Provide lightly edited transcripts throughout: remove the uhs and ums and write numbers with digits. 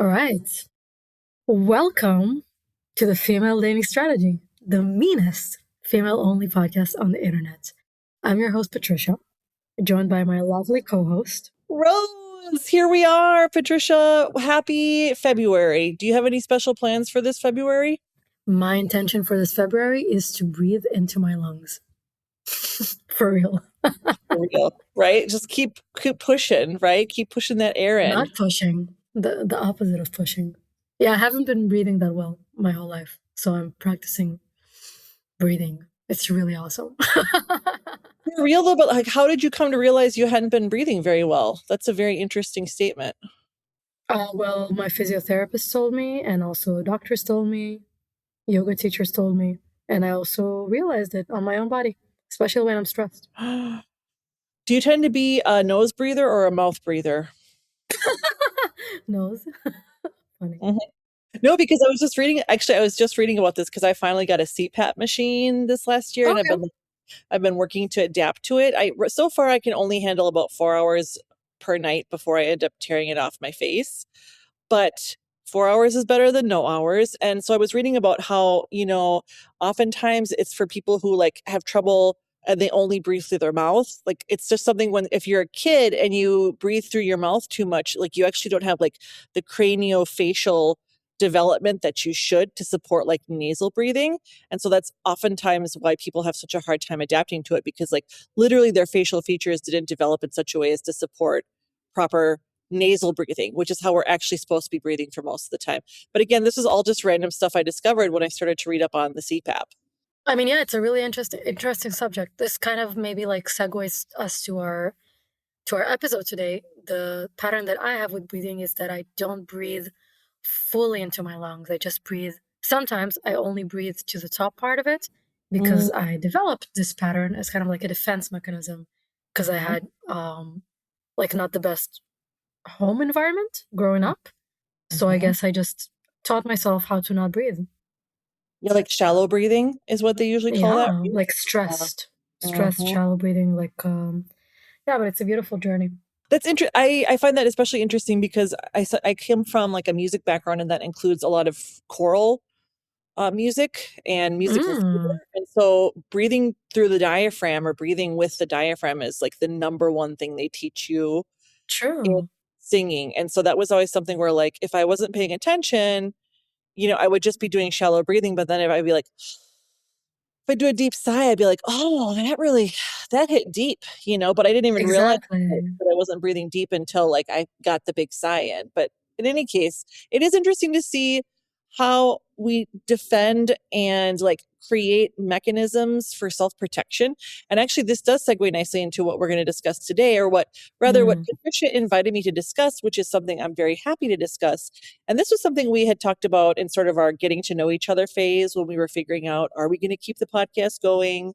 All right. Welcome to the Female Dating Strategy, the meanest female-only podcast on the internet. I'm your host, Patricia, joined by my lovely co-host, Rose. Here we are, Patricia. Happy February. Do you have any special plans for this February? My intention for this February is to breathe into my lungs. For real. For real, right? Just keep pushing, right? Keep pushing that air in. Not pushing, the opposite of pushing. Yeah, I haven't been breathing that well my whole life, so I'm practicing breathing. It's really awesome. For real though, but how did you come to realize you hadn't been breathing very well? That's a very interesting statement. Well, my physiotherapist told me, and also doctors told me, yoga teachers told me, and I also realized it on my own body, especially when I'm stressed. Do you tend to be a nose breather or a mouth breather? Nose. Funny. Mm-hmm. No, because I was just reading about this because I finally got a CPAP machine this last year, Okay. and I've been working to adapt to it. So far I can only handle about 4 hours per night before I end up tearing it off my face. But 4 hours is better than no hours. And so I was reading about how, oftentimes it's for people who have trouble and they only breathe through their mouth. Like it's just something if you're a kid and you breathe through your mouth too much, you actually don't have the craniofacial development that you should to support nasal breathing. And so that's oftentimes why people have such a hard time adapting to it, because literally their facial features didn't develop in such a way as to support proper nasal breathing, which is how we're actually supposed to be breathing for most of the time. But again, this is all just random stuff I discovered when I started to read up on the CPAP. I mean, yeah, it's a really interesting subject. This kind of maybe segues us to our episode today. The pattern that I have with breathing is that I don't breathe fully into my lungs. I just breathe. Sometimes I only breathe to the top part of it because I developed this pattern as kind of like a defense mechanism because I had not the best home environment growing up. So I guess I just taught myself how to not breathe. Yeah, shallow breathing is what they usually call that. Like stressed, shallow breathing. Yeah, but it's a beautiful journey. That's interesting. I find that especially interesting because I came from a music background, and that includes a lot of choral music and music for theater. And so breathing through the diaphragm or breathing with the diaphragm is the number one thing they teach you in singing. And so that was always something where if I wasn't paying attention, I would just be doing shallow breathing. But then if I'd be if I do a deep sigh, I'd be oh, that hit deep, but I didn't even realize that I wasn't breathing deep until I got the big sigh in. But in any case, it is interesting to see how we defend and create mechanisms for self-protection. And actually this does segue nicely into what we're going to discuss today, or what Patricia invited me to discuss, which is something I'm very happy to discuss. And this was something we had talked about in sort of our getting to know each other phase when we were figuring out, are we going to keep the podcast going?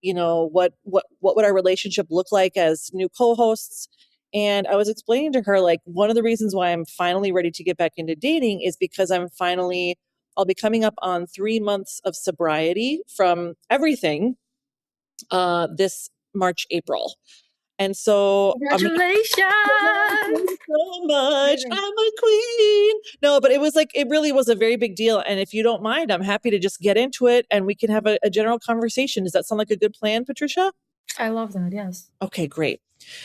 What would our relationship look like as new co-hosts? And I was explaining to her, one of the reasons why I'm finally ready to get back into dating is because I'll be coming up on 3 months of sobriety from everything this March, April. And so congratulations! Thank you so much. I'm a queen. No, but it really was a very big deal. And if you don't mind, I'm happy to just get into it and we can have a general conversation. Does that sound like a good plan, Patricia? I love that. Yes. Okay, great.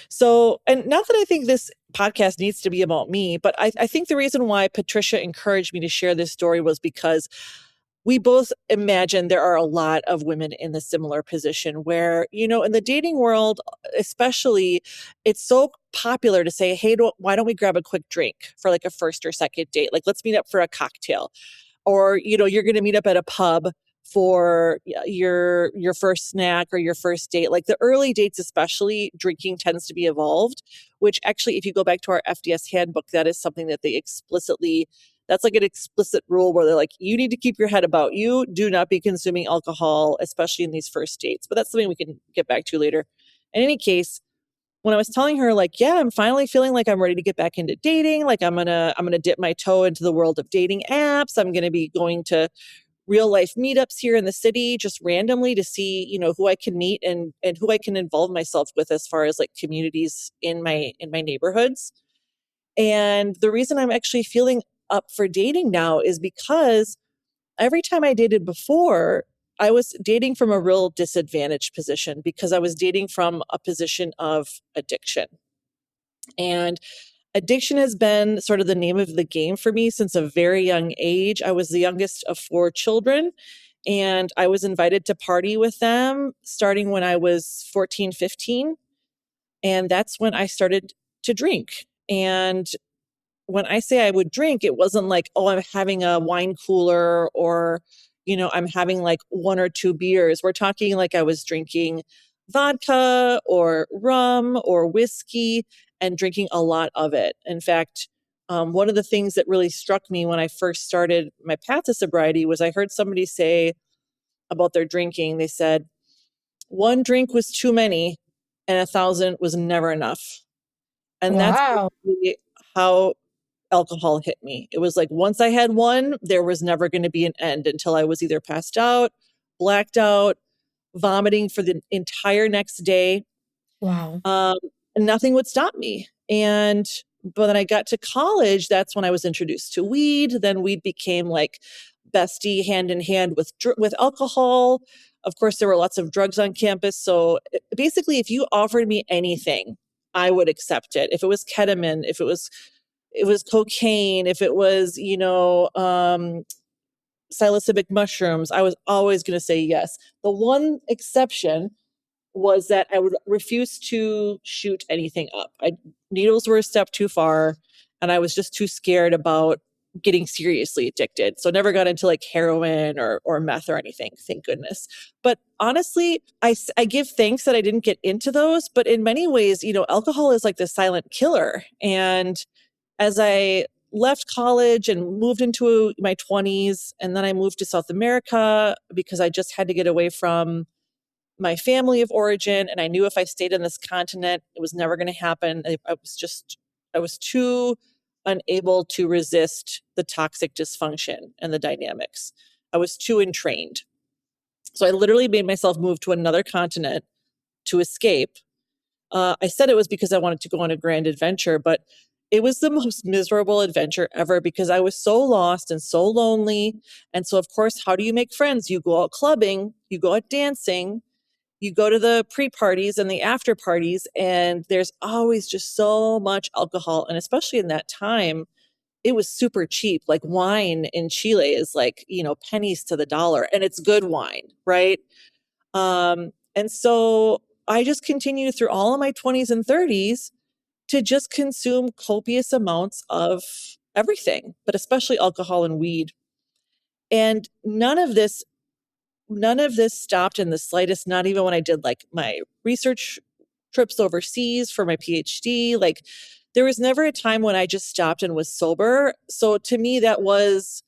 So, and not that I think this podcast needs to be about me, but I think the reason why Patricia encouraged me to share this story was because we both imagine there are a lot of women in the similar position where, in the dating world, especially, it's so popular to say, hey, why don't we grab a quick drink for a first or second date? Let's meet up for a cocktail. Or, you're going to meet up at a pub for your first snack or your first date. The early dates, especially, drinking tends to be involved, which actually, if you go back to our FDS handbook, that is something that they that's an explicit rule where they're you need to keep your head about you. Do not be consuming alcohol, especially in these first dates. But that's something we can get back to later. In any case, when I was telling her, yeah, I'm finally feeling like I'm ready to get back into dating. I'm gonna dip my toe into the world of dating apps. I'm gonna be going to real life meetups here in the city just randomly to see, who I can meet and who I can involve myself with as far as communities in my neighborhoods. And the reason I'm actually feeling up for dating now is because every time I dated before, I was dating from a real disadvantaged position because I was dating from a position of addiction. And addiction has been sort of the name of the game for me since a very young age. I was the youngest of four children, and I was invited to party with them starting when I was 14, 15. And that's when I started to drink. And when I say I would drink, it wasn't like, oh, I'm having a wine cooler or, I'm having like one or two beers. We're talking like I was drinking vodka or rum or whiskey and drinking a lot of it. In fact, one of the things that really struck me when I first started my path to sobriety was I heard somebody say about their drinking. They said, one drink was too many and 1,000 was never enough. And that's Wow. really how alcohol hit me. It was like once I had one, there was never going to be an end until I was either passed out, blacked out, vomiting for the entire next day. Wow. Um, and nothing would stop me. But then I got to college, that's when I was introduced to weed. Then weed became like bestie hand in hand with alcohol. Of course, there were lots of drugs on campus. So basically, if you offered me anything, I would accept it. If it was ketamine, if it was cocaine, if it was, psilocybic mushrooms, I was always going to say yes. The one exception was that I would refuse to shoot anything up. Needles were a step too far, and I was just too scared about getting seriously addicted. So never got into like heroin or meth or anything, thank goodness. But honestly, I give thanks that I didn't get into those. But in many ways, alcohol is like the silent killer. And as I left college and moved into my 20s, and then I moved to South America because I just had to get away from my family of origin. And I knew if I stayed in this continent, it was never going to happen. I was too unable to resist the toxic dysfunction and the dynamics. I was too entrained. So I literally made myself move to another continent to escape. I said it was because I wanted to go on a grand adventure, but it was the most miserable adventure ever because I was so lost and so lonely. And so, of course, how do you make friends? You go out clubbing, you go out dancing, you go to the pre-parties and the after parties, and there's always just so much alcohol. And especially in that time, it was super cheap. Like wine in Chile is like, pennies to the dollar, and it's good wine, right? And so I just continued through all of my 20s and 30s to just consume copious amounts of everything, but especially alcohol and weed. And none of this stopped in the slightest, not even when I did like my research trips overseas for my PhD. Like there was never a time when I just stopped and was sober. So to me, that was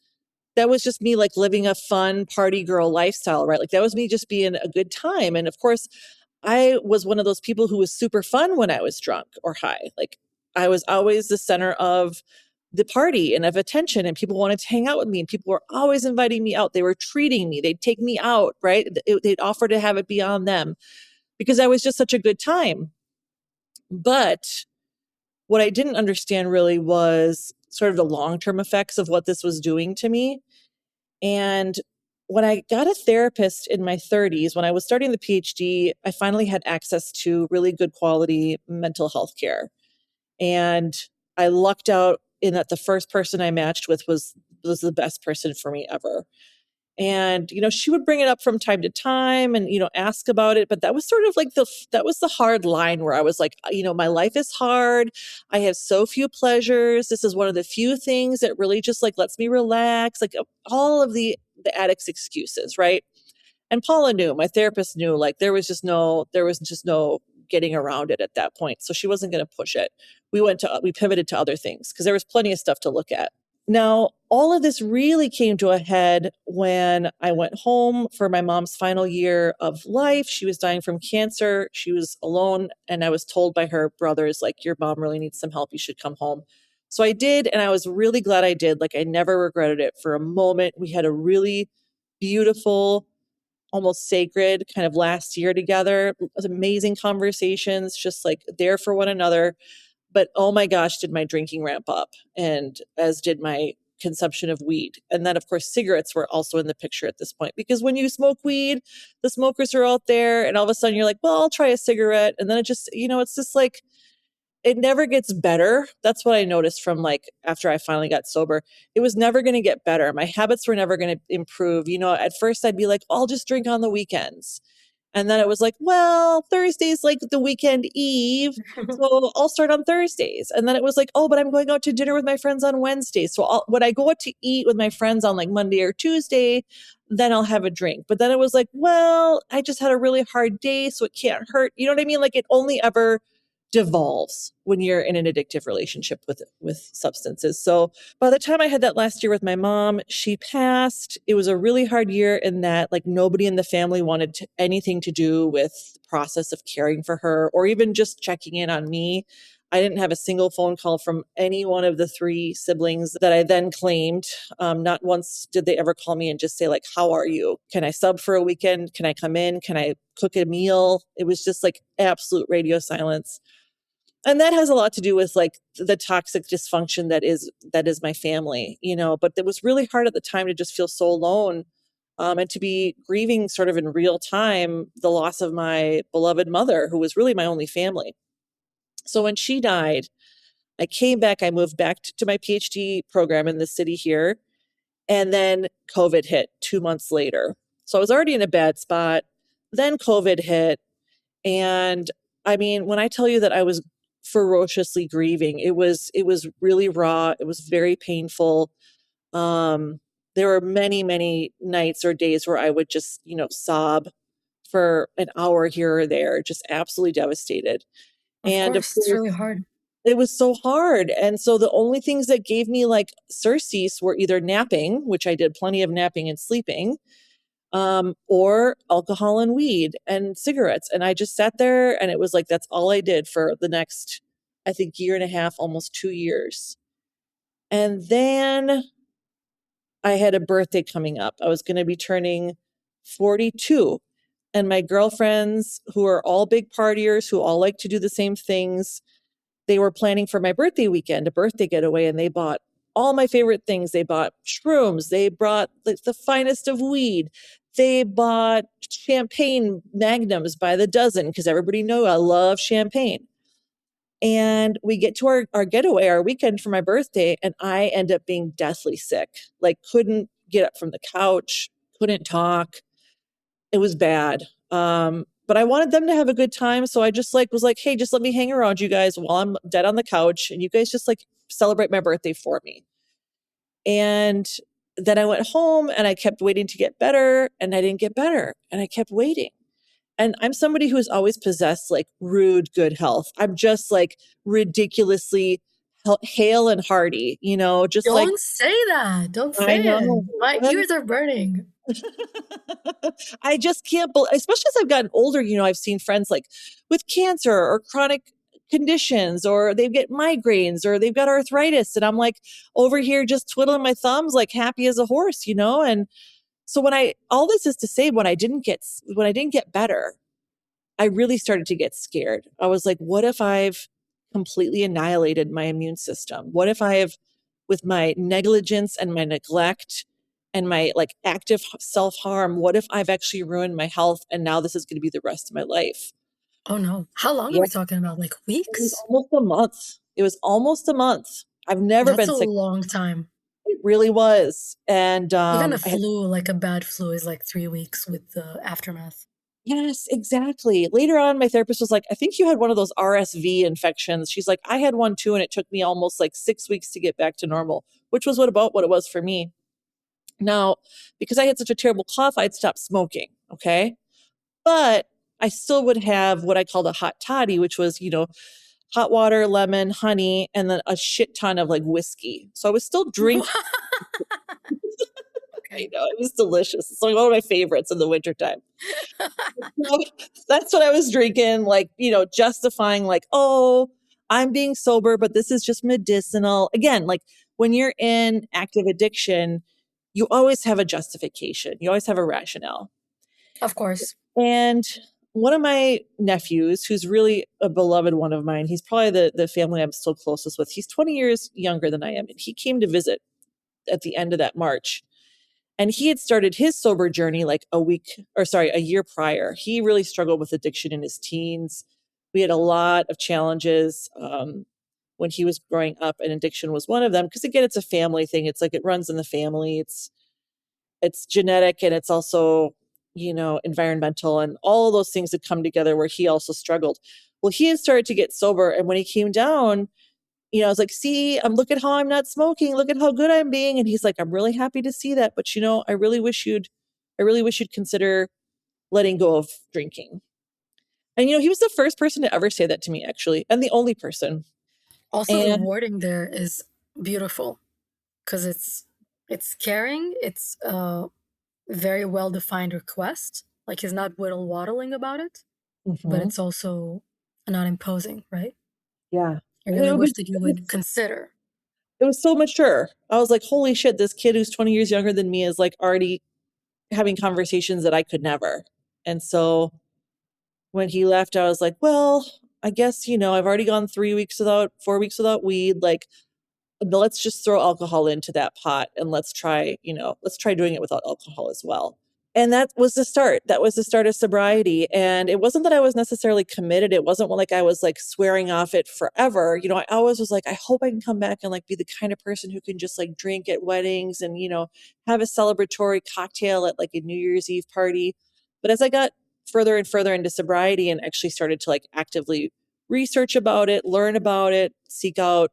just me like living a fun party girl lifestyle, right? Like that was me just being a good time. And of course, I was one of those people who was super fun when I was drunk or high. Like I was always the center of the party and of attention, and people wanted to hang out with me, and people were always inviting me out. They were treating me. They'd take me out, right? They'd offer to have it be on them because I was just such a good time. But what I didn't understand really was sort of the long-term effects of what this was doing to me. And when I got a therapist in my 30s, when I was starting the PhD, I finally had access to really good quality mental health care. And I lucked out in that the first person I matched with was the best person for me ever. And she would bring it up from time to time and ask about it, but that was sort of like that was the hard line where I was like, my life is hard. I have so few pleasures. This is one of the few things that really just like lets me relax, like all of the addict's excuses, right? And Paula knew, my therapist knew, like there was just no getting around it at that point. So she wasn't going to push it. We pivoted to other things because there was plenty of stuff to look at. Now, all of this really came to a head when I went home for my mom's final year of life. She was dying from cancer. She was alone. And I was told by her brothers, like, your mom really needs some help. You should come home. So I did. And I was really glad I did. Like, I never regretted it for a moment. We had a really beautiful, almost sacred kind of last year together. It was amazing conversations, just like there for one another. But oh my gosh, did my drinking ramp up, and as did my consumption of weed. And then, of course, cigarettes were also in the picture at this point, because when you smoke weed, the smokers are out there, and all of a sudden you're like, well, I'll try a cigarette. And then it just, it's just like, it never gets better. That's what I noticed from like after I finally got sober. It was never going to get better. My habits were never going to improve. At first I'd be like, I'll just drink on the weekends. And then it was like, well, Thursday's like the weekend eve. So I'll start on Thursdays. And then it was like, oh, but I'm going out to dinner with my friends on Wednesday. So when I go out to eat with my friends on like Monday or Tuesday, then I'll have a drink. But then it was like, well, I just had a really hard day, so it can't hurt. You know what I mean? Like it only ever devolves when you're in an addictive relationship with substances. So by the time I had that last year with my mom, she passed. It was a really hard year in that like nobody in the family wanted anything to do with the process of caring for her or even just checking in on me. I didn't have a single phone call from any one of the three siblings that I then claimed. Not once did they ever call me and just say like, how are you? Can I sub for a weekend? Can I come in? Can I cook a meal? It was just like absolute radio silence. And that has a lot to do with like the toxic dysfunction that is my family, but it was really hard at the time to just feel so alone, and to be grieving sort of in real time the loss of my beloved mother, who was really my only family. So when she died, I came back, I moved back to my PhD program in the city here, and then COVID hit 2 months later. So I was already in a bad spot. Then COVID hit, and I mean, when I tell you that I was ferociously grieving, it was really raw. It was very painful. There were many, many nights or days where I would just, sob for an hour here or there, just absolutely devastated. Of And of course, it's course, really hard. it was so hard. And so the only things that gave me like surcease were either napping, which I did plenty of napping and sleeping, or alcohol and weed and cigarettes. And I just sat there, and it was like, that's all I did for the next, I think, year and a half, almost 2 years. And then I had a birthday coming up. I was going to be turning 42. And my girlfriends, who are all big partiers, who all like to do the same things, they were planning for my birthday weekend, a birthday getaway, and they bought all my favorite things. They bought shrooms. They brought the finest of weed. They bought champagne magnums by the dozen, because everybody knows I love champagne. And we get to our getaway, our weekend for my birthday, and I end up being deathly sick. Like, couldn't get up from the couch, couldn't talk. It was bad. But I wanted them to have a good time. So I just like was like, hey, just let me hang around you guys while I'm dead on the couch. And you guys just like celebrate my birthday for me. And then I went home and I kept waiting to get better, and I didn't get better. And I kept waiting. And I'm somebody who has always possessed like rude good health. I'm just like ridiculously hale and hearty, just like, Don't say that. Don't I say it. know. My ears are burning. I just can't believe, especially as I've gotten older, I've seen friends like with cancer or chronic conditions, or they get migraines, or they've got arthritis. And I'm like over here just twiddling my thumbs, like happy as a horse. And so all this is to say, when I didn't get better, I really started to get scared. I was like, what if I've completely annihilated my immune system? What if with my negligence and my neglect and my like active self-harm, what if I've actually ruined my health, and now this is going to be the rest of my life? Oh no. How long are Yeah, we talking about? Like it was weeks? almost a month. It was almost a month. I've never That's been a sick. long time. It really was. And Even a I had flu, like a bad flu, is like 3 weeks with the aftermath. Yes, exactly. Later on, my therapist was like, I think you had one of those RSV infections. She's like, I had one too, and it took me almost like 6 weeks to get back to normal, which was what it was for me. Now, because I had such a terrible cough, I'd stopped smoking. Okay. But I still would have what I called a hot toddy, which was, hot water, lemon, honey, and then a shit ton of like whiskey. So I was still drinking. I Okay. know, it was delicious. It's like one of my favorites in the wintertime. So that's what I was drinking, like, justifying, like, oh, I'm being sober, but this is just medicinal. Again, like when you're in active addiction, you always have a justification, you always have a rationale. Of course. And one of my nephews, who's really a beloved one of mine, he's probably the family I'm still closest with. He's 20 years younger than I am. And he came to visit at the end of that March. And he had started his sober journey like a year prior. He really struggled with addiction in his teens. We had a lot of challenges when he was growing up, and addiction was one of them. Because again, it's a family thing. It's like it runs in the family. It's genetic, and it's also, environmental, and all those things that come together where he also struggled. Well, he had started to get sober, and when he came down, I was like, see, look at how I'm not smoking. Look at how good I'm being. And he's like, I'm really happy to see that. But I really wish you'd consider letting go of drinking. And he was the first person to ever say that to me, actually, and the only person. Also, the And wording there is beautiful because it's caring. It's a very well defined request. Like he's not whittle waddling about it, but Mhm. it's also not imposing, right? Yeah. I And really wish that you it would consider. was so mature. I was like, holy shit, this kid who's 20 years younger than me is like already having conversations that I could never. And so when he left, I was like, well, I guess, I've already gone 4 weeks without weed. Like, let's just throw alcohol into that pot and let's try doing it without alcohol as well. And that was the start. That was the start of sobriety. And it wasn't that I was necessarily committed. It wasn't like I was like swearing off it forever. I always was like, I hope I can come back and like be the kind of person who can just like drink at weddings and, have a celebratory cocktail at like a New Year's Eve party. But as I got further and further into sobriety and actually started to like actively research about it, learn about it, seek out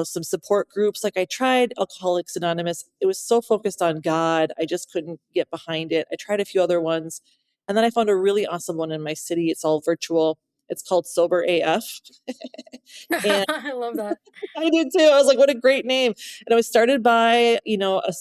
some support groups. Like I tried Alcoholics Anonymous. It was so focused on God. I just couldn't get behind it. I tried a few other ones. And then I found a really awesome one in my city. It's all virtual. It's called Sober AF. And I love that. I did too. I was like, what a great name. And it was started by,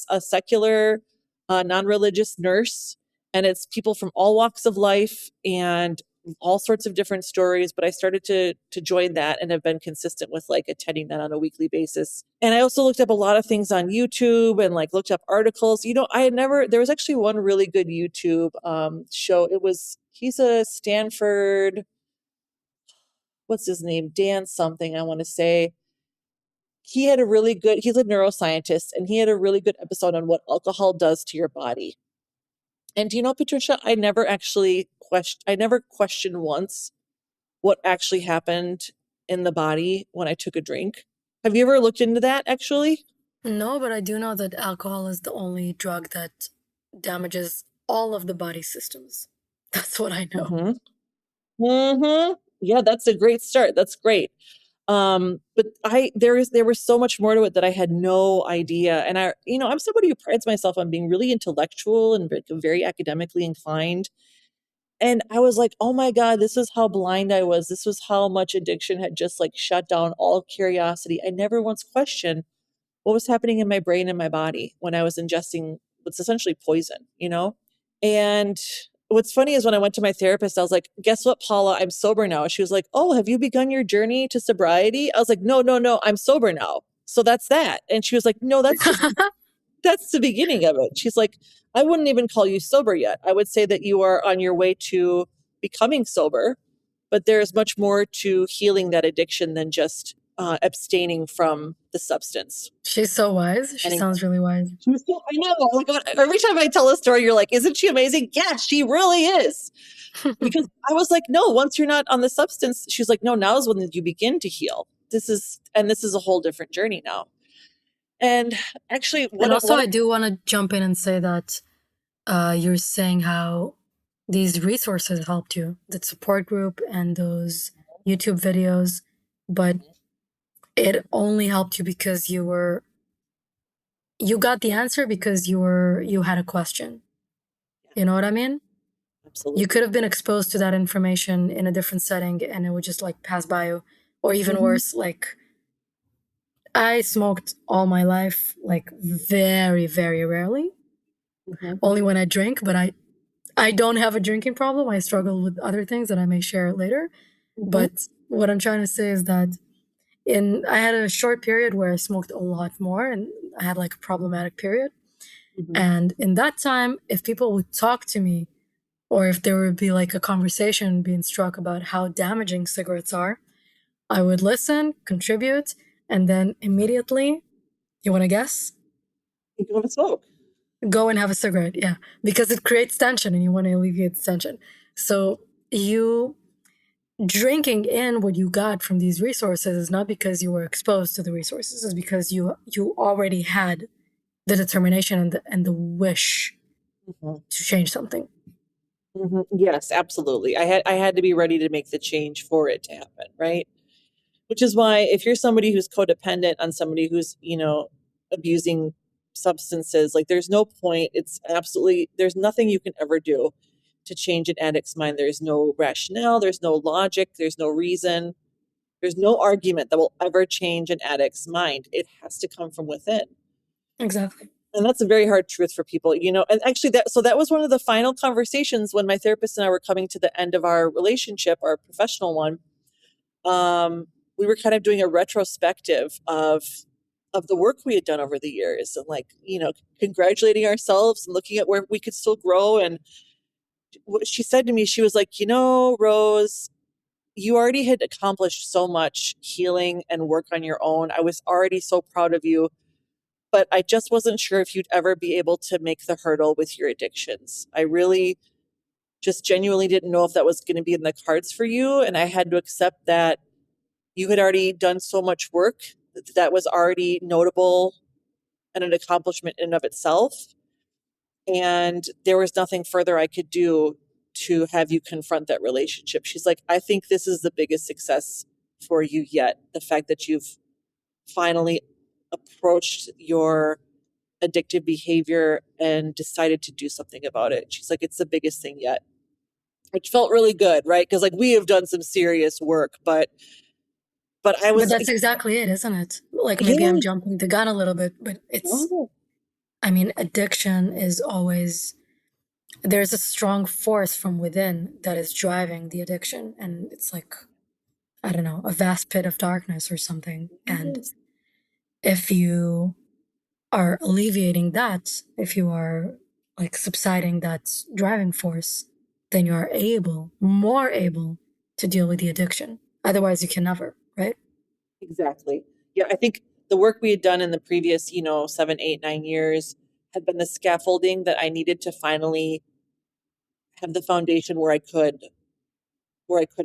a secular, non-religious nurse. And it's people from all walks of life and all sorts of different stories. But I started to join that and have been consistent with like attending that on a weekly basis. And I also looked up a lot of things on YouTube and like looked up articles. There was actually one really good YouTube show. He's a Stanford, what's his name? Dan something, I want to say. He's a neuroscientist, and he had a really good episode on what alcohol does to your body. And Patricia, I never questioned once what actually happened in the body when I took a drink. Have you ever looked into that actually? No, but I do know that alcohol is the only drug that damages all of the body systems. That's what I know. Mm-hmm. Mm-hmm. Yeah, that's a great start. That's great. But there was so much more to it that I had no idea. And I'm somebody who prides myself on being really intellectual and very academically inclined. And I was like, oh my God, this is how blind I was. This was how much addiction had just like shut down all curiosity. I never once questioned what was happening in my brain and my body when I was ingesting what's essentially poison. And what's funny is when I went to my therapist, I was like, guess what, Paula? I'm sober now. She was like, oh, have you begun your journey to sobriety? I was like, no, no, no, I'm sober now. So that's that. And she was like, no, that's the beginning of it. She's like, I wouldn't even call you sober yet. I would say that you are on your way to becoming sober, but there's much more to healing that addiction than just abstaining from the substance. She's so wise. She And sounds really wise. I know. Like, every time I tell a story, you're like, isn't she amazing? Yeah, she really is. Because I was like, no, once you're not on the substance, she's like, no, now is when you begin to heal. This is a whole different journey now. And actually, And also, I do want to jump in and say that you're saying how these resources helped you, the support group and those YouTube videos, but it only helped you because you got the answer because you had a question. You know what I mean? You absolutely. could have been exposed to that information in a different setting and it would just like pass by you. Or even Mhm, worse, like I smoked all my life, like very, very rarely. mhm, Only when I drink, but I don't have a drinking problem. I struggle with other things that I may share later. mhm, But what I'm trying to say is that I had a short period where I smoked a lot more and I had like a problematic period. mhm, And in that time, if people would talk to me or if there would be like a conversation being struck about how damaging cigarettes are, I would listen, contribute, and then immediately, you want to guess? You can have a smoke. Go and have a cigarette. Yeah. Because it creates tension and you want to alleviate the tension. So you drinking in what you got from these resources is not because you were exposed to the resources, it's because you already had the determination and the wish Mhm. to change something. Yes, absolutely. I had to be ready to make the change for it to happen, right? Which is why if you're somebody who's codependent on somebody who's, abusing substances, like there's no point. It's absolutely, there's nothing you can ever do to change an addict's mind. There's no rationale, there's no logic, there's no reason, there's no argument that will ever change an addict's mind. It has to come from within. Exactly. And that's a very hard truth for people, and actually that was one of the final conversations when my therapist and I were coming to the end of our relationship, our professional one. We were kind of doing a retrospective of the work we had done over the years, and like, congratulating ourselves and looking at where we could still grow. And what she said to me, she was like, Rose, you already had accomplished so much healing and work on your own. I was already so proud of you, but I just wasn't sure if you'd ever be able to make the hurdle with your addictions. I really just genuinely didn't know if that was going to be in the cards for you. And I had to accept that you had already done so much work that was already notable and an accomplishment in and of itself. And there was nothing further I could do to have you confront that relationship. She's like, I think this is the biggest success for you yet. The fact that you've finally approached your addictive behavior and decided to do something about it. She's like, it's the biggest thing yet. Which felt really good, right? Because like we have done some serious work, but I But was, that's exactly it, isn't it? Like maybe yeah, I'm jumping the gun a little bit, but no, I mean, addiction is always, there's a strong force from within that is driving the addiction. And it's like, I don't know, a vast pit of darkness or something. And yes, if you are alleviating that, if you are like subsiding that driving force, then you are more able to deal with the addiction. Otherwise, you can never, right? exactly. Yeah, I think the work we had done in the previous, 7, 8, 9 years had been the scaffolding that I needed to finally have the foundation where I could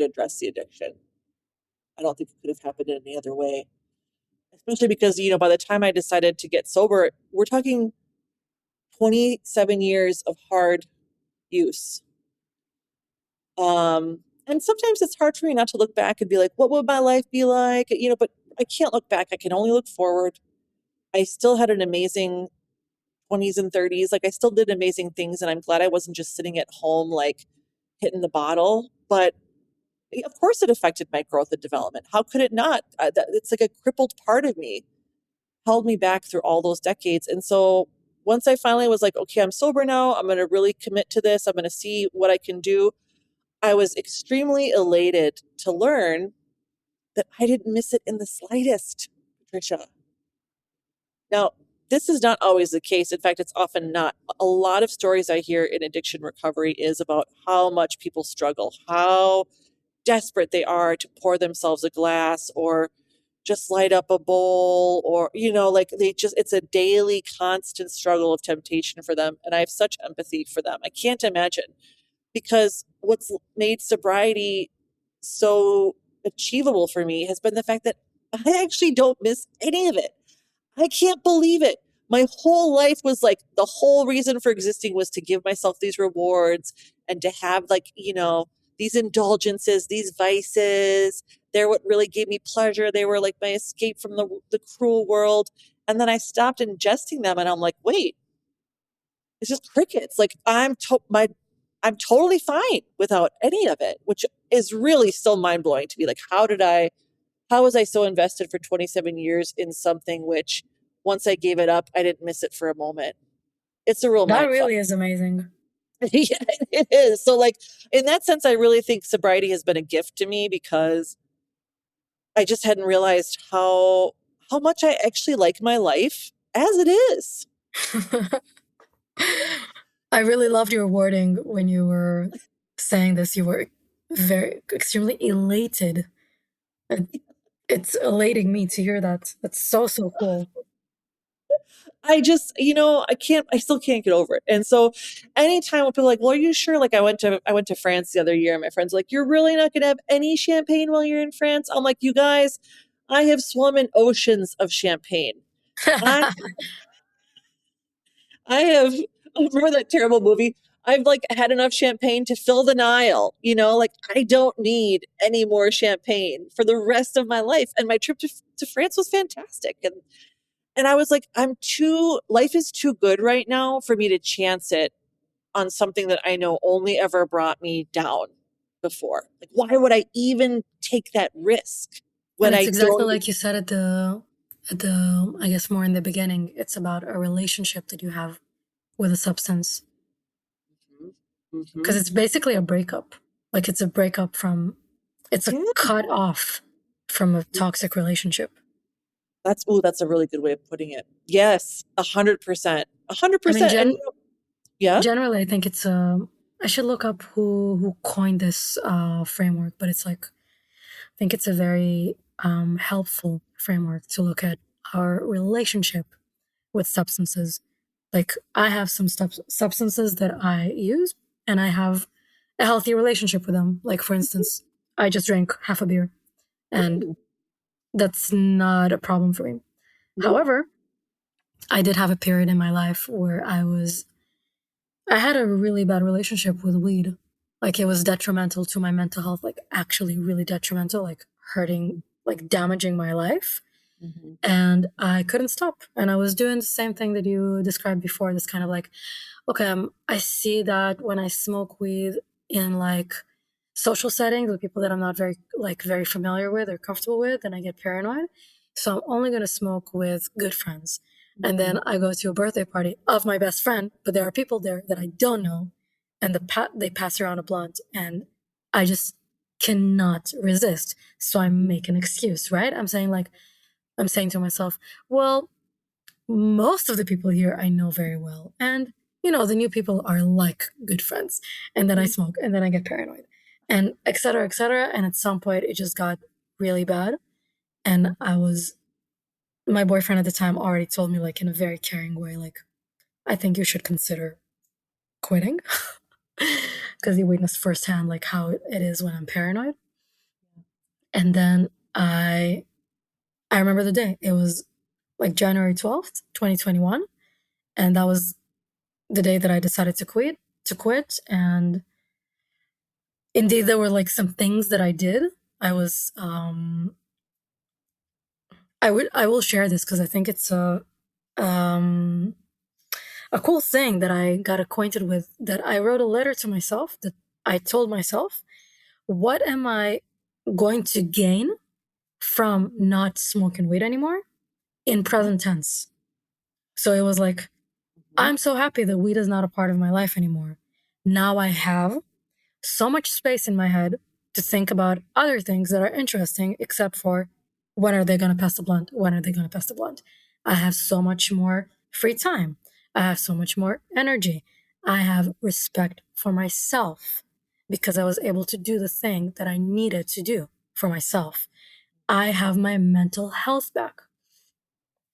address the addiction. I don't think it could have happened in any other way. Especially because, by the time I decided to get sober, we're talking 27 years of hard use. And sometimes it's hard for me not to look back and be like, what would my life be like? But I can't look back. I can only look forward. I still had an amazing 20s and 30s. Like I still did amazing things. And I'm glad I wasn't just sitting at home, like hitting the bottle. But of course it affected my growth and development. How could it not? It's like a crippled part of me, held me back through all those decades. And so once I finally was like, okay, I'm sober now, I'm going to really commit to this, I'm going to see what I can do, I was extremely elated to learn that I didn't miss it in the slightest, Patricia. Now, this is not always the case. In fact, it's often not. A lot of stories I hear in addiction recovery is about how much people struggle, how desperate they are to pour themselves a glass or just light up a bowl, or like it's a daily constant struggle of temptation for them, and I have such empathy for them. I can't imagine, because what's made sobriety so achievable for me has been the fact that I actually don't miss any of it. I can't believe it. My whole life was like, the whole reason for existing was to give myself these rewards and to have, like, these indulgences, these vices. They're what really gave me pleasure. They were like my escape from the cruel world. And then I stopped ingesting them and I'm like, wait, it's just crickets. Like I'm totally fine without any of it, which is really still mind blowing to me. Like, how was I so invested for 27 years in something which, once I gave it up, I didn't miss it for a moment? It's a real That mind fuck. really is amazing. Yeah, it is. So, like, in that sense, I really think sobriety has been a gift to me, because I just hadn't realized how much I actually like my life as it is. I really loved your wording when you were saying this. You were very extremely elated. And it's elating me to hear that. That's so, so cool. I just, I still can't get over it. And so anytime when people are like, well, are you sure? Like I went to France the other year and my friends were like, you're really not gonna have any champagne while you're in France? I'm like, you guys, I have swum in oceans of champagne. I I have remember that terrible movie? I've like had enough champagne to fill the Nile, like I don't need any more champagne for the rest of my life. And my trip to France was fantastic. And I was like, life is too good right now for me to chance it on something that I know only ever brought me down before. Like, why would I even take that risk And when it's I exactly don't? like you said at the I guess more in the beginning. It's about a relationship that you have with a substance. Because Mhm. it's basically a breakup. Like it's a breakup from it's a Yeah, cut off from a toxic relationship. that's a really good way of putting it. Yes, 100%, a hundred I mean, percent. And yeah, generally, I think it's I should look up who coined this framework, but it's like I think it's a very helpful framework to look at our relationship with substances. Like I have some substances that I use, and I have a healthy relationship with them. Like for instance, I just drank half a beer, and mm, that's not a problem for me. no, However, I did have a period in my life where I had a really bad relationship with weed. Like it was detrimental to my mental health, like actually really detrimental, like hurting, like damaging my life. mhm, And I couldn't stop. And I was doing the same thing that you described before. This kind of like, okay, I see that when I smoke weed in like social settings with people that I'm not very familiar with or comfortable with, then I get paranoid. So I'm only going to smoke with good friends. And mhm, then I go to a birthday party of my best friend, but there are people there that I don't know, and they pass around a blunt, and I just cannot resist. So I make an excuse, right? I'm saying to myself, well, most of the people here I know very well. And, the new people are like good friends. And then I mhm, smoke and then I get paranoid and et cetera, et cetera. And at some point, it just got really bad. And my boyfriend at the time already told me, like, in a very caring way, like, I think you should consider quitting because he witnessed firsthand, like, how it is when I'm paranoid. And then I remember the day. It was like January 12th, 2021. And that was the day that I decided to quit. And indeed, there were like some things that I did. I was, I will share this because I think it's um, a cool thing that I got acquainted with. That I wrote a letter to myself that I told myself, what am I going to gain from not smoking weed anymore in present tense? So it was like, mhm, I'm so happy that weed is not a part of my life anymore. Now I have so much space in my head to think about other things that are interesting, except for when are they going to pass the blunt? When are they going to pass the blunt? I have so much more free time. I have so much more energy. I have respect for myself because I was able to do the thing that I needed to do for myself. I have my mental health back.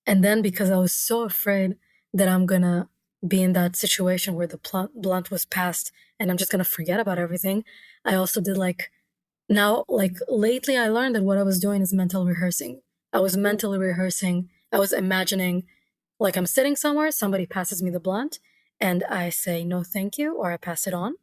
And then because I was so afraid that I'm gonna be in that situation where the blunt was passed and I'm just gonna forget about everything, I also did like lately I learned that what I was doing is mental rehearsing. I was mentally rehearsing. I was imagining like I'm sitting somewhere, somebody passes me the blunt, and I say no thank you or I pass it on.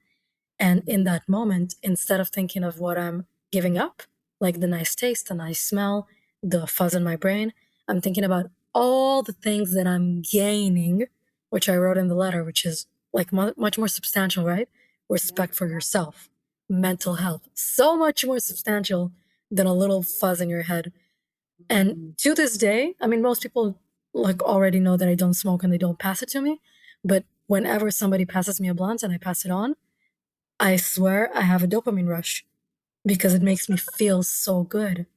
And in that moment, instead of thinking of what I'm giving up, like the nice taste, the nice smell, the fuzz in my brain, I'm thinking about all the things that I'm gaining, which I wrote in the letter, which is like much more substantial, right? Respect for yourself, mental health, so much more substantial than a little fuzz in your head. And mhm. to this day, I mean, most people like already know that I don't smoke and they don't pass it to me. But whenever somebody passes me a blunt and I pass it on, I swear I have a dopamine rush because it makes me feel so good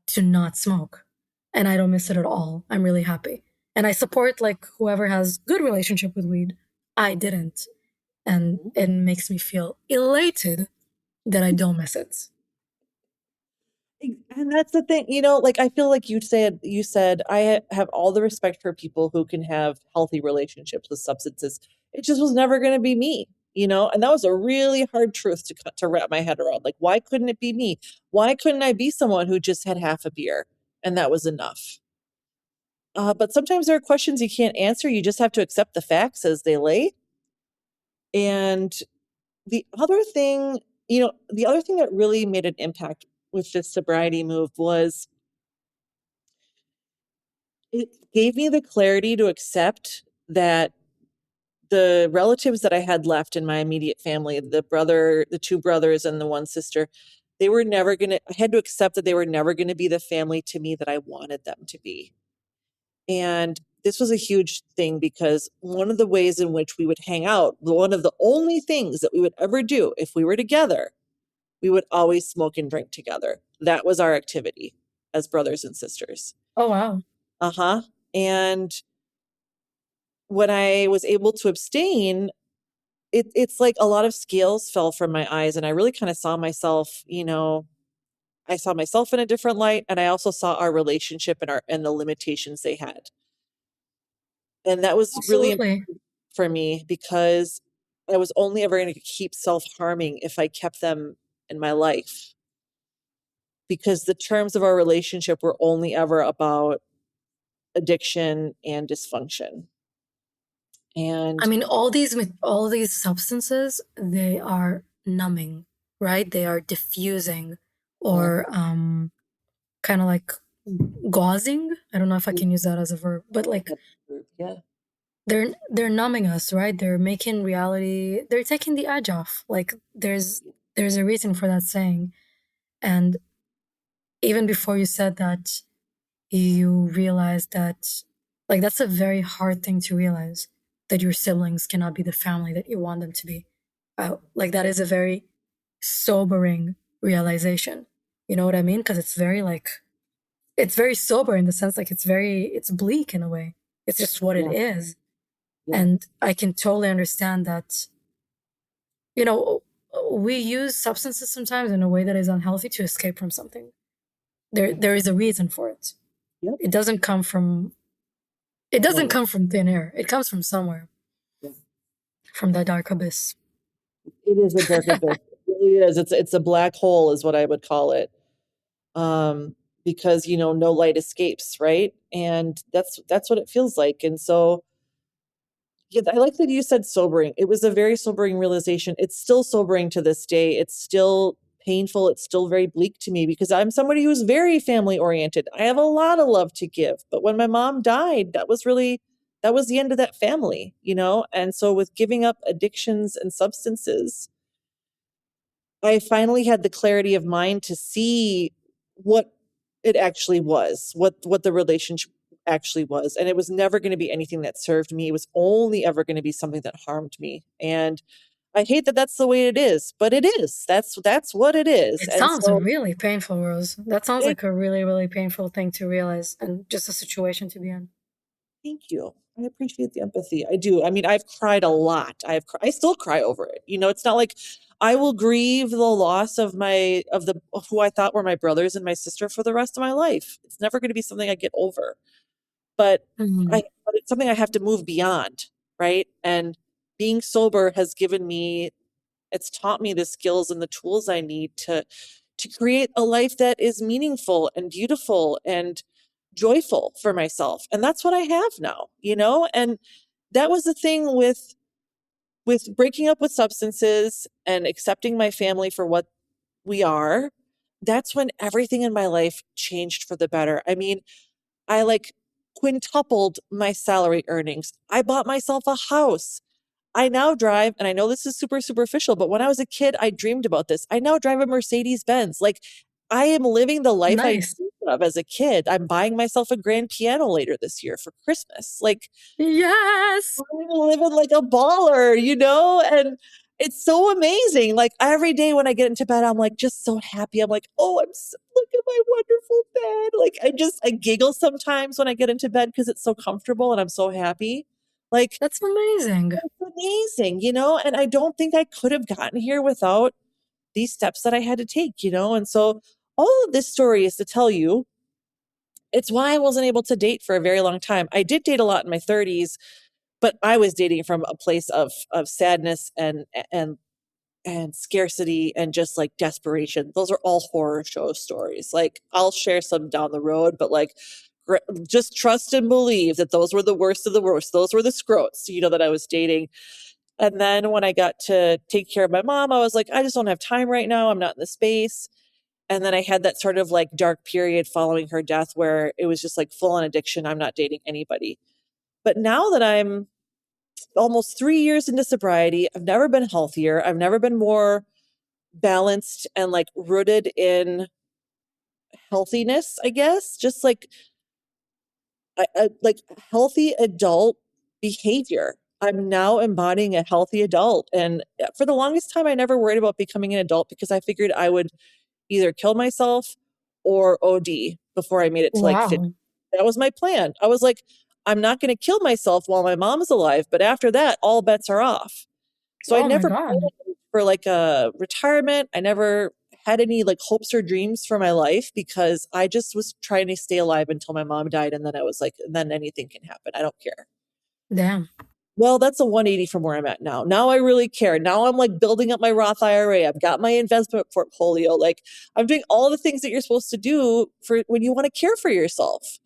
to not smoke. And I don't miss it at all. I'm really happy. And I support like whoever has good relationship with weed. I didn't. And Mhm. it makes me feel elated that I don't miss it. And that's the thing, like, I feel like you said, have all the respect for people who can have healthy relationships with substances. It just was never gonna be me, and that was a really hard truth to wrap my head around. Like, why couldn't it be me? Why couldn't I be someone who just had half a beer and that was enough? But sometimes there are questions you can't answer, you just have to accept the facts as they lay. And the other thing, the other thing that really made an impact with this sobriety move was it gave me the clarity to accept that the relatives that I had left in my immediate family, the two brothers and the one sister, I had to accept that they were never gonna be the family to me that I wanted them to be. And this was a huge thing because one of the ways in which we would hang out, one of the only things that we would ever do if we were together, we would always smoke and drink together. That was our activity as brothers and sisters. Oh, wow. Uh-huh. And when I was able to abstain, it's like a lot of scales fell from my eyes, and I really kind of saw myself, I saw myself in a different light, and I also saw our relationship and the limitations they had. And that was really Absolutely. important for me because I was only ever going to keep self-harming if I kept them in my life, because the terms of our relationship were only ever about addiction and dysfunction. I And mean, all these substances, they are numbing, right? They are diffusing uh, or kind of like gauzing. I don't know if I can use that as a verb, but like yeah, they're numbing us, right? They're making reality, they're taking the edge off. Like there's a reason for that saying. And even before you said that, you realize that like that's a very hard thing to realize, that your siblings cannot be the family that you want them to be. Like that is a very sobering realization. You know what I mean? Because it's very sober in the sense like it's bleak in a way. It's just what it yeah, is. yeah, And I can totally understand that, you know, we use substances sometimes in a way that is unhealthy to escape from something. There is a reason for it. yep, It doesn't come from it doesn't no, come from thin air. It comes from somewhere, yeah. from the dark abyss. It is a dark abyss. It really is. It's a black hole is what I would call it. Um, because no light escapes, right? And that's what it feels like. And so yeah, I like that you said sobering. It was a very sobering realization. It's still sobering to this day. It's still painful. It's still very bleak to me because I'm somebody who's very family oriented. I have a lot of love to give. But when my mom died, that was the end of that family. And so with giving up addictions and substances, I finally had the clarity of mind to see what it actually was, what the relationship actually was. And it was never going to be anything that served me. It was only ever going to be something that harmed me. And I hate that that's the way it is, but it is. That's what it is. It And sounds so really painful, Rose. That sounds it, like a really, really painful thing to realize and just a situation to be in. thank you. I appreciate the empathy. I do. I mean, I've cried a lot. I still cry over it. It's not like I will grieve the loss of who I thought were my brothers and my sister for the rest of my life. It's never going to be something I get over. But Mhm. but it's something I have to move beyond, right? And being sober has given me it's taught me the skills and the tools I need to create a life that is meaningful and beautiful and joyful for myself. And that's what I have now. And that was the thing with breaking up with substances and accepting my family for what we are. That's when everything in my life changed for the better. I mean, I like quintupled my salary earnings. I bought myself a house. I now drive, and I know this is super superficial, but when I was a kid, I dreamed about this. I now drive a Mercedes Benz. Like, I am living the life I Nice. dreamed of as a kid. I'm buying myself a grand piano later this year for Christmas. Like, Yes. I'm living like a baller. And it's so amazing. Like, every day when I get into bed, I'm like just so happy. I'm like, oh, look at my wonderful bed. Like, I giggle sometimes when I get into bed because it's so comfortable and I'm so happy. Like, That's amazing. amazing, and I don't think I could have gotten here without these steps that I had to take. And so all of this story is to tell you it's why I wasn't able to date for a very long time. I did date a lot in my 30s, but I was dating from a place of sadness and scarcity and just like desperation. Those are all horror show stories. Like I'll share some down the road, but like just trust and believe that those were the worst of the worst. Those were the scrotes, that I was dating. And then when I got to take care of my mom, I was like, I just don't have time right now. I'm not in the space. And then I had that sort of like dark period following her death where it was just like full on addiction. I'm not dating anybody. But now that I'm almost 3 years into sobriety, I've never been healthier. I've never been more balanced and like rooted in healthiness, I guess. Just like like healthy adult behavior. I'm now embodying a healthy adult. And for the longest time, I never worried about becoming an adult because I figured I would either kill myself or OD before I made it to like 50. Wow. That was my plan. I was like, I'm not going to kill myself while my mom is alive, but after that, all bets are off. So I Oh my never God. planned for like a retirement. I never had any like hopes or dreams for my life because I just was trying to stay alive until my mom died. And then I was like, then anything can happen. I don't care. Damn. Well, that's a 180 from where I'm at now. Now I really care. Now I'm like building up my Roth IRA. I've got my investment portfolio. Like I'm doing all the things that you're supposed to do for when you want to care for yourself.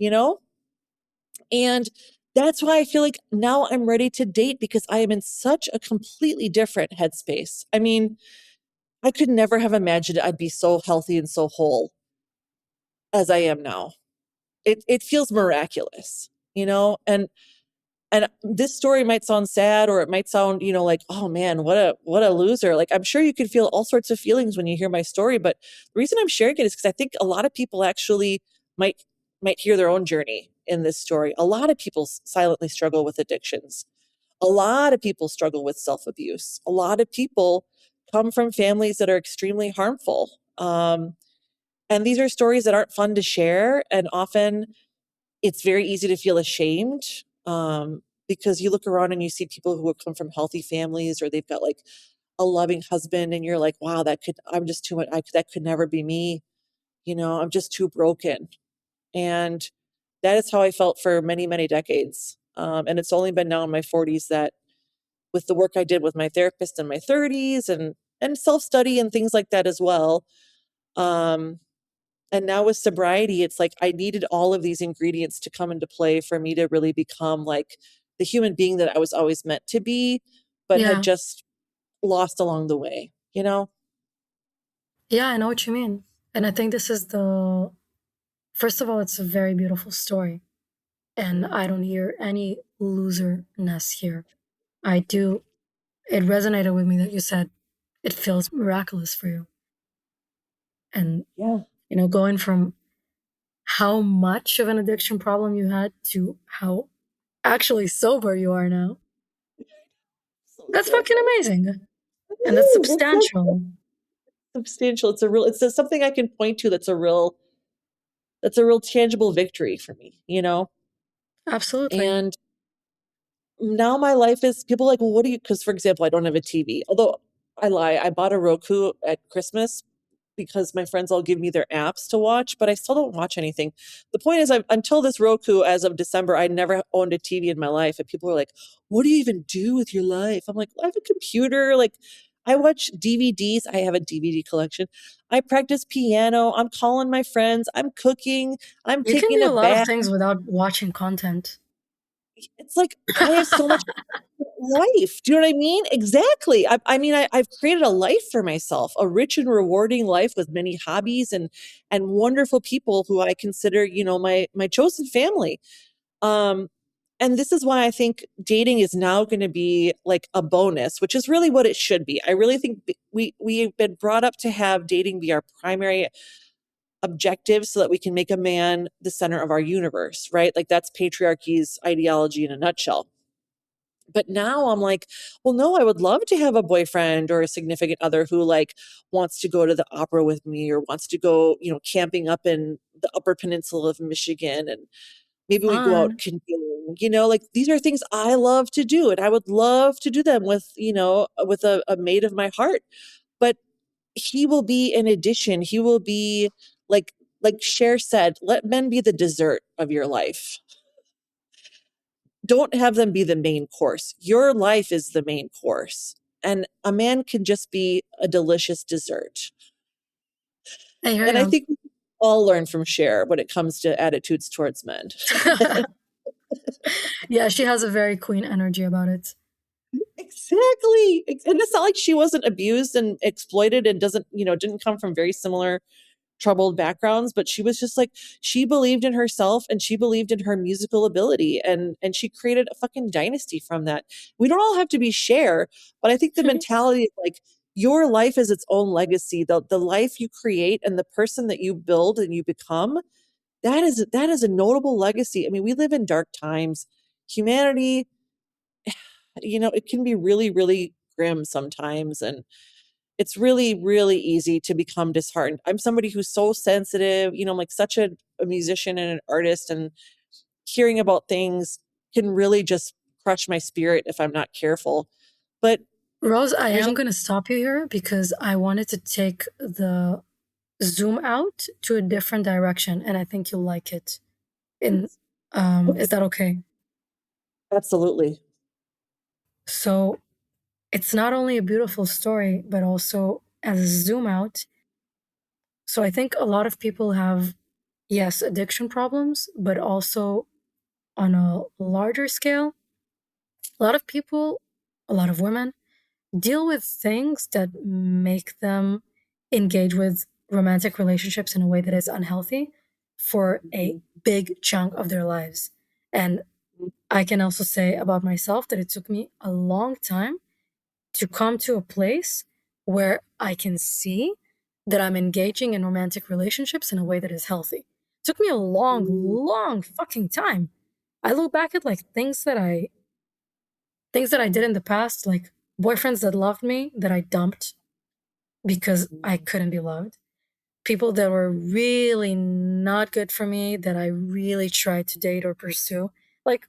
And that's why I feel like now I'm ready to date because I am in such a completely different headspace. I mean, I could never have imagined I'd be so healthy and so whole as I am now. It feels miraculous. And this story might sound sad or it might sound, like, oh man, what a loser. Like I'm sure you could feel all sorts of feelings when you hear my story, but the reason I'm sharing it is because I think a lot of people actually might might hear their own journey in this story. A lot of people silently struggle with addictions. A lot of people struggle with self-abuse. A lot of people come from families that are extremely harmful. And these are stories that aren't fun to share. And often it's very easy to feel ashamed because you look around and you see people who have come from healthy families or they've got like a loving husband and you're like, wow, I'm just too much. That could never be me. I'm just too broken. And that is how I felt for many, many decades. And it's only been now in my 40s that with the work I did with my therapist in my 30s and self-study and things like that as well. Um, and now with sobriety, it's like I needed all of these ingredients to come into play for me to really become like the human being that I was always meant to be, but had Yeah. just lost along the way? Yeah, I know what you mean. And I think this is first of all, it's a very beautiful story. And I don't hear any loserness here. I do. It resonated with me that you said it feels miraculous for you. And, Yeah. going from how much of an addiction problem you had to how actually sober you are now. So That's fucking sober. amazing. It And that's is. It's so substantial. substantial. It's something I can point to that's a real tangible victory for me. Absolutely. And now my life is people are like, well, what do you, because for example, I don't have a TV. Although I lie, I bought a Roku at Christmas because my friends all give me their apps to watch, but I still don't watch anything. The point is, until this Roku, as of December, I never owned a TV in my life. And people are like, what do you even do with your life? I'm like, I have a computer. Like, I watch DVDs. I have a DVD collection. I practice piano. I'm calling my friends. I'm cooking. I'm You can taking do a a lot of bath. things without watching content. It's like I have so much life. Do you know what I mean? Exactly. I mean, I've created a life for myself, a rich and rewarding life with many hobbies and wonderful people who I consider, my chosen family. Um, and this is why I think dating is now going to be like a bonus, which is really what it should be. I really think we've been brought up to have dating be our primary objective so that we can make a man the center of our universe, right? Like that's patriarchy's ideology in a nutshell. But now I'm like, well, no, I would love to have a boyfriend or a significant other who like wants to go to the opera with me or wants to go, camping up in the Upper Peninsula of Michigan and Maybe we go out Fun. canoeing, like these are things I love to do. And I would love to do them with, with a mate of my heart. But he will be an addition. He will be like Cher said, let men be the dessert of your life. Don't have them be the main course. Your life is the main course. And a man can just be a delicious dessert. I hear And I you. think we all learn from Cher when it comes to attitudes towards men. Yeah, she has a very queen energy about it. Exactly. And it's not like she wasn't abused and exploited and didn't come from very similar troubled backgrounds, but she was just like, she believed in herself and she believed in her musical ability, and she created a fucking dynasty from that. We don't all have to be Cher, but I think the mentality of like, your life is its own legacy. The life you create and the person that you build and you become, that is a notable legacy. I mean, we live in dark times. Humanity, it can be really, really grim sometimes. And it's really, really easy to become disheartened. I'm somebody who's so sensitive, I'm like such a musician and an artist, and hearing about things can really just crush my spirit if I'm not careful. But Rose, I there's am a going to stop you here because I wanted to take the zoom out to a different direction, and I think you'll like it. In okay, Is that okay? absolutely. So it's not only a beautiful story, but also as a zoom out. So I think a lot of people have, yes, addiction problems, but also on a larger scale, a lot of people, a lot of women deal with things that make them engage with romantic relationships in a way that is unhealthy for a big chunk of their lives. And I can also say about myself that it took me a long time to come to a place where I can see that I'm engaging in romantic relationships in a way that is healthy. It took me a long, long fucking time. I look back at like things that I did in the past, like boyfriends that loved me that I dumped because I couldn't be loved. People that were really not good for me that I really tried to date or pursue. Like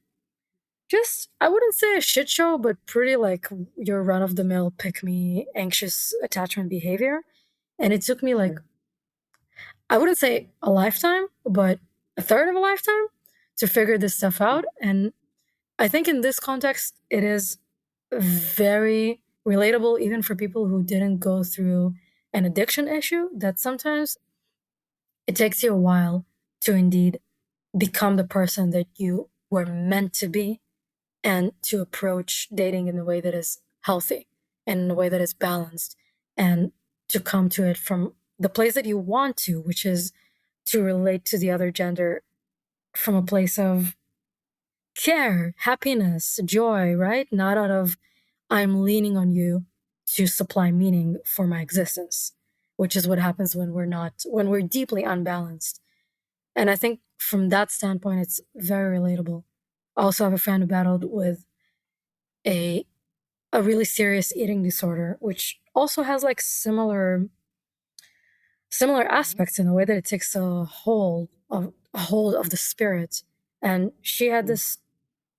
just I wouldn't say a shit show, but pretty like your run of the mill pick me anxious attachment behavior. And it took me like I wouldn't say a lifetime, but a third of a lifetime to figure this stuff out. And I think in this context, it is very relatable, even for people who didn't go through an addiction issue, that sometimes it takes you a while to indeed become the person that you were meant to be and to approach dating in a way that is healthy and in a way that is balanced and to come to it from the place that you want to, which is to relate to the other gender from a place of care, happiness, joy, right? Not out of I'm leaning on you to supply meaning for my existence, which is what happens when we're deeply unbalanced. And I think from that standpoint, it's very relatable. I also have a friend who battled with a a really serious eating disorder, which also has like similar aspects in the way that it takes a hold of the spirit. And she had this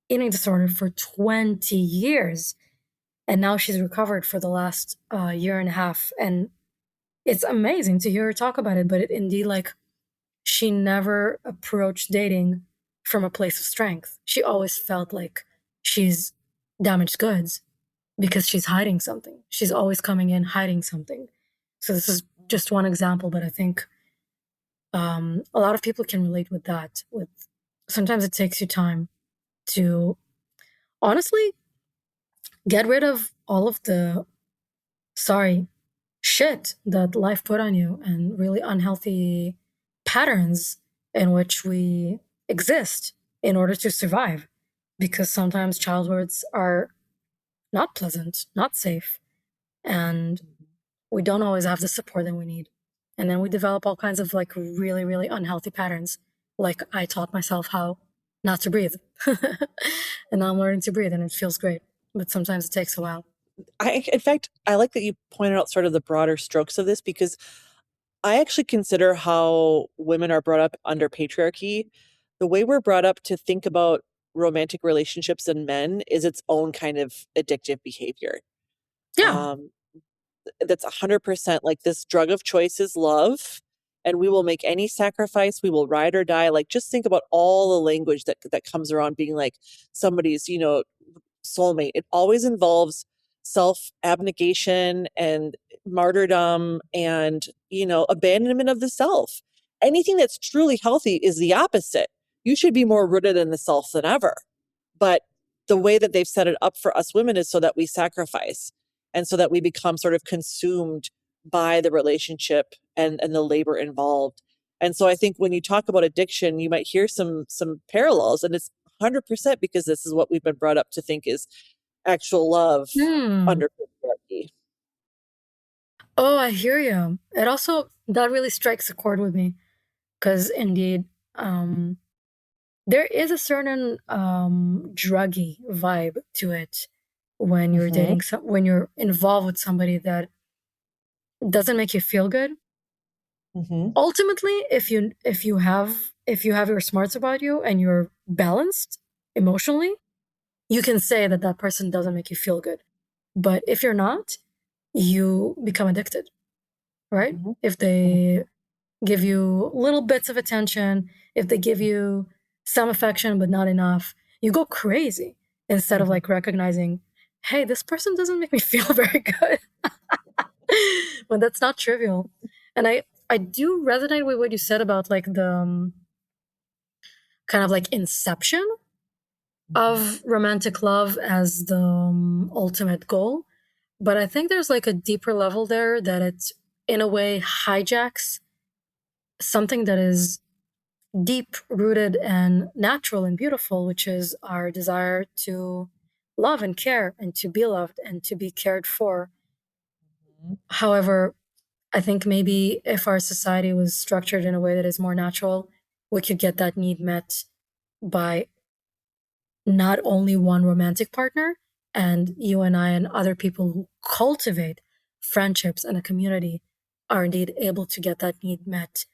eating disorder for 20 years, and now she's recovered for the last year and a half. And it's amazing to hear her talk about it. But indeed, like she never approached dating from a place of strength. She always felt like she's damaged goods because she's hiding something. She's always coming in hiding something. So this is just one example, but I think a lot of people can relate with that. With sometimes it takes you time to honestly get rid of all of the sorry shit that life put on you and really unhealthy patterns in which we exist in order to survive. Because sometimes childhoods are not pleasant, not safe, and we don't always have the support that we need. And then we develop all kinds of like really, really unhealthy patterns. Like I taught myself how not to breathe. And now I'm learning to breathe and it feels great. But sometimes it takes a while. In fact, I like that you pointed out sort of the broader strokes of this, because I actually consider how women are brought up under patriarchy the way we're brought up to think about romantic relationships in men is its own kind of addictive behavior. Yeah. Um, that's 100% like this drug of choice is love, and we will make any sacrifice, we will ride or die. Like, just think about all the language that comes around being like somebody's, soulmate. It always involves self abnegation and martyrdom and, abandonment of the self. Anything that's truly healthy is the opposite. You should be more rooted in the self than ever. But the way that they've set it up for us women is so that we sacrifice and so that we become sort of consumed by the relationship and the labor involved. And so I think when you talk about addiction, you might hear some parallels, and it's 100% because this is what we've been brought up to think is actual love Hmm. under patriarchy. Oh, I hear you. It also that really strikes a chord with me because indeed, um, there is a certain druggy vibe to it when you're Hmm. dating when you're involved with somebody that doesn't make you feel good. Hmm. Ultimately, if you have your smarts about you and you're balanced emotionally, you can say that that person doesn't make you feel good. But if you're not, you become addicted, right? Hmm. If they give you little bits of attention, if they give you some affection but not enough, you go crazy instead of Hmm. like recognizing, hey, this person doesn't make me feel very good. But that's not trivial. And I do resonate with what you said about like the kind of like inception of romantic love as the ultimate goal. But I think there's like a deeper level there that it, in a way, hijacks something that is deep rooted and natural and beautiful, which is our desire to love and care and to be loved and to be cared for. However, I think maybe if our society was structured in a way that is more natural, we could get that need met by not only one romantic partner, and you and I and other people who cultivate friendships and a community are indeed able to get that need met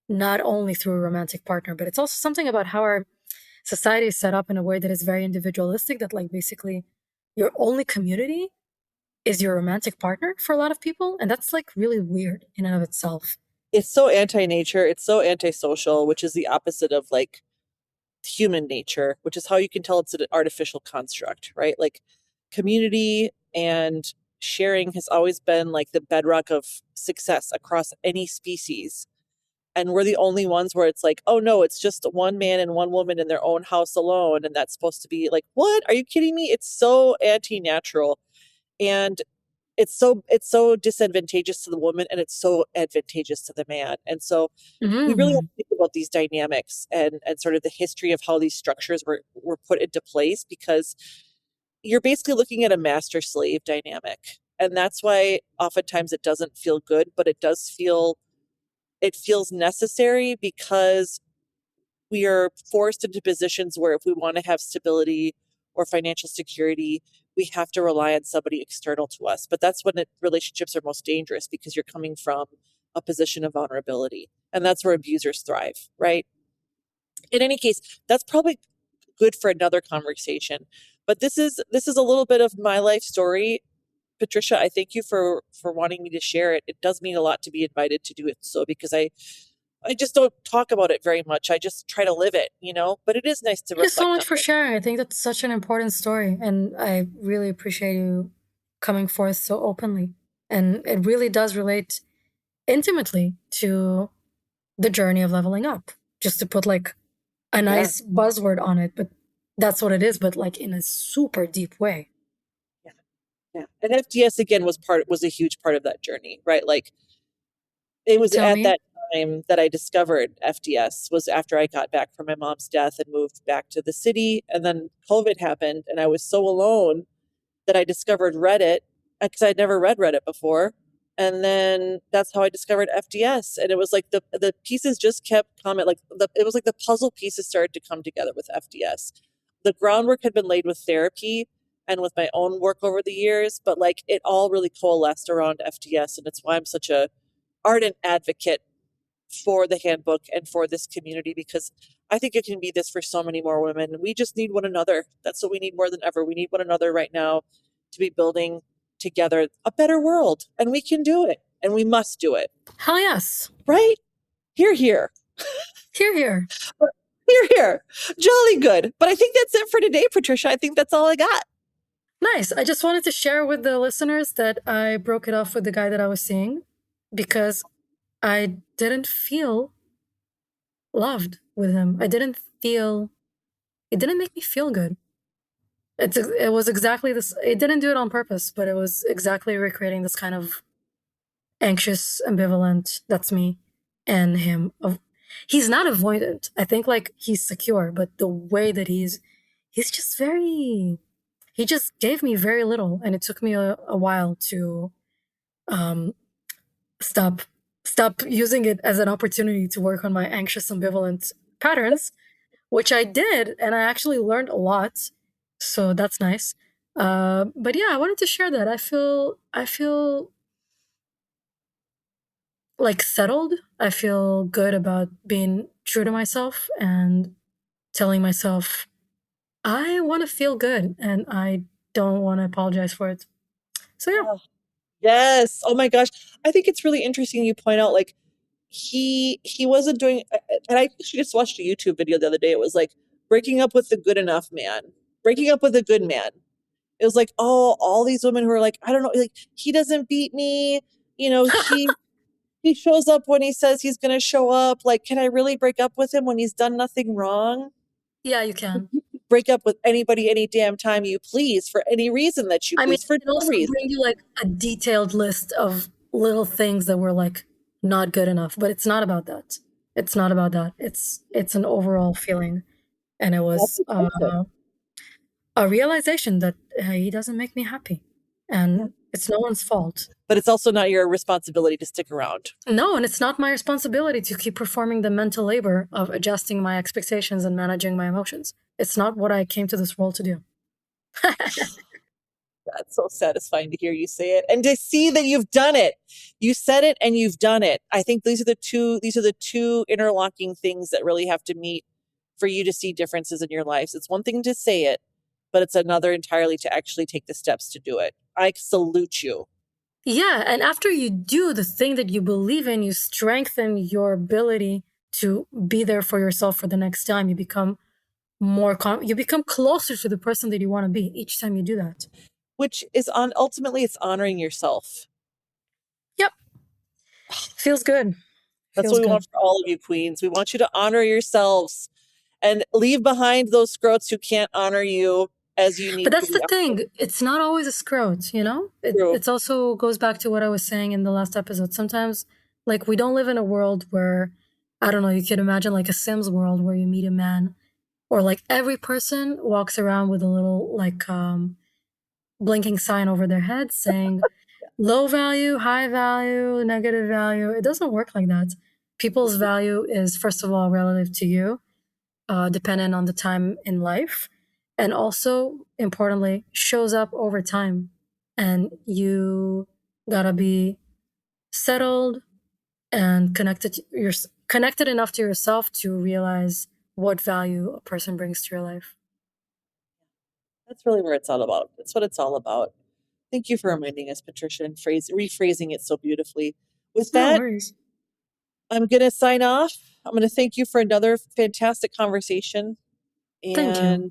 not only through a romantic partner, but it's also something about how our society is set up in a way that is very individualistic, that like basically your only community is your romantic partner for a lot of people, and that's like really weird in and of itself. It's so anti-nature, it's so antisocial, which is the opposite of like human nature, which is how you can tell it's an artificial construct, right? Like, community and sharing has always been like the bedrock of success across any species. And we're the only ones where it's like, oh no, it's just one man and one woman in their own house alone. And that's supposed to be like, what? Are you kidding me? It's so anti-natural. And it's so disadvantageous to the woman, and it's so advantageous to the man. And so we really have Mm. to think about these dynamics and sort of the history of how these structures were put into place, because you're basically looking at a master slave dynamic. And that's why oftentimes it doesn't feel good, but it feels necessary, because we are forced into positions where if we want to have stability or financial security, we have to rely on somebody external to us. But that's when relationships are most dangerous, because you're coming from a position of vulnerability. And that's where abusers thrive, right? In any case, that's probably good for another conversation. But this is a little bit of my life story. Patricia, I thank you for wanting me to share it. It does mean a lot to be invited to do it, so because I just don't talk about it very much. I just try to live it. But it is nice to Thank you so reflect much on for it. sharing. I think that's such an important story, and I really appreciate you coming forth so openly. And it really does relate intimately to the journey of leveling up. Just to put like a Yeah, nice buzzword on it, but that's what it is, but like in a super deep way. yeah, yeah. And FDS again was a huge part of that journey, right? Like, it was Tell at me. that time that I discovered FDS, was after I got back from my mom's death and moved back to the city, and then COVID happened, and I was so alone that I discovered Reddit, because I'd never read Reddit before. And then that's how I discovered FDS. And it was like the pieces just kept coming. Like, it was like the puzzle pieces started to come together with FDS. The groundwork had been laid with therapy and with my own work over the years, but like it all really coalesced around FDS. And it's why I'm such a ardent advocate for the handbook and for this community, because I think it can be this for so many more women. We just need one another. That's what we need more than ever. We need one another right now to be building together a better world. And we can do it. And we must do it. Hell yes. Right? Here, here. Here, here. Here, here. Jolly good. But I think that's it for today, Patricia. I think that's all I got. Nice. I just wanted to share with the listeners that I broke it off with the guy that I was seeing because I didn't feel loved with him. It didn't make me feel good. It was exactly this. It didn't do it on purpose, but it was exactly recreating this kind of anxious, ambivalent, that's me, and him. He's not avoidant. I think like he's secure, but the way that he's just very, he just gave me very little. And it took me a while to stop using it as an opportunity to work on my anxious, ambivalent patterns, which I did. And I actually learned a lot. So that's nice. But yeah, I wanted to share that. I feel like settled. I feel good about being true to myself and telling myself I want to feel good and I don't want to apologize for it. So yeah. Oh, yes. Oh my gosh. I think it's really interesting you point out like he wasn't doing, and I actually just watched a YouTube video the other day. It was like breaking up with the good enough man, breaking up with a good man. It was like, oh, all these women who are like, I don't know, like he doesn't beat me. You know, he shows up when he says he's going to show up. Like, can I really break up with him when he's done nothing wrong? Yeah, you can. Break up with anybody any damn time you please for any reason that you please, for it can no also reason. bring you like a detailed list of little things that were like not good enough, but it's not about that. It's not about that. It's an overall feeling, and it was a realization that he doesn't make me happy, and it's no one's fault. But it's also not your responsibility to stick around. No, and it's not my responsibility to keep performing the mental labor of adjusting my expectations and managing my emotions. It's not what I came to this world to do. That's so satisfying to hear you say it and to see that you've done it. You said it and you've done it. I think these are the two interlocking things that really have to meet for you to see differences in your lives. It's one thing to say it, but it's another entirely to actually take the steps to do it. I salute you. Yeah, and after you do the thing that you believe in, you strengthen your ability to be there for yourself for the next time. You become you become closer to the person that you want to be each time you do that. Which is ultimately it's honoring yourself. Yep. Feels good. That's what we want for all of you queens. We want you to honor yourselves and leave behind those scrotes who can't honor you as you need. But that's the thing. It's not always a scrote, you know? It also goes back to what I was saying in the last episode. Sometimes, like, we don't live in a world where, I don't know, you could imagine like a Sims world where you meet a man or like every person walks around with a little like blinking sign over their head saying low value, high value, negative value. It doesn't work like that. People's value is, first of all, relative to you, dependent on the time in life. And also, importantly, shows up over time. And you gotta be settled and connected enough to yourself to realize what value a person brings to your life. That's really where it's all about. That's what it's all about. Thank you for reminding us, Patricia, and rephrasing it so beautifully. With that, I'm going to sign off. I'm going to thank you for another fantastic conversation. And thank you.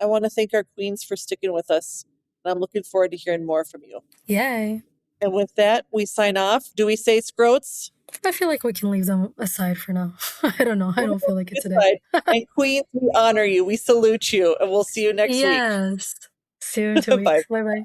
I want to thank our queens for sticking with us. And I'm looking forward to hearing more from you. Yay. And with that, we sign off. Do we say scrotes? I feel like we can leave them aside for now. I don't know. I don't feel like it today. And queens, we honor you. We salute you. And we'll see you next week. Yes. See you in 2 weeks. Bye-bye.